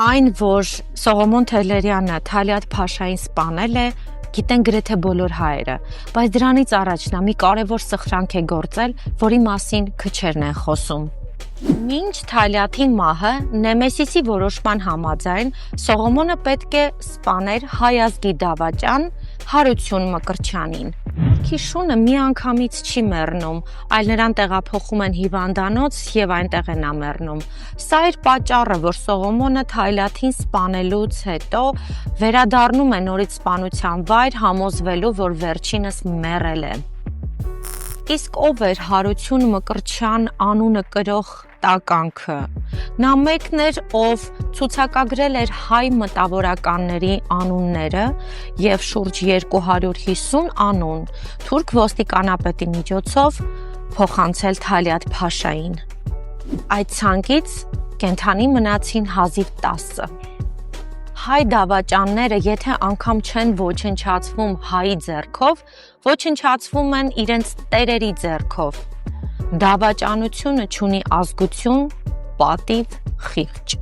Այն, որ Սողոմոն Թեհլերյանը Թալիաթ Փաշային սպանել է, գիտեն գրեթե բոլոր հայերը, բայց դրանից առաջ նա մի կարևոր սխրանք է գործել, որի մասին քչերն են խոսում։ Մինչ Թալիաթի մահը Նեմեսիսի որոշման համաձայն Սողոմոնը պետք է սպաներ հայ ազգի դավաճան Հարություն Մկրտչյանին։ Քիշունը միանգամից չի մեռնում, այլ նրան տեղափոխում են հիվանդանոց եւ այնտեղ է նա մեռնում։ Սա էր պատճառը, որ Սողոմոնը Թալիաթին սպանելուց հետո վերադառնում է նորից սպանության վայր, համոզվելու, որ վերջինս մեռել է։ Իսկ ով էր Հարություն Մկրտչյան անունը կրող տականքը։ Նա մեկն էր, ով ցուցակագրել էր հայ մտավորականների անունները եւ շուրջ 250 անուն թուրք ոստիկանապետի միջոցով փոխանցել Թալիաթ Փաշային։ Այդ ցանկից կենթանի մնացին հազիվ 10։ Հայ դավաճանները, եթե անգամ չեն ոչնչացվում հայի ձեռքով, ոչնչացվում են իրենց տերերի ձեռքով։ Դավաճանությունը չունի ազգություն, պատիվ, խիղճ։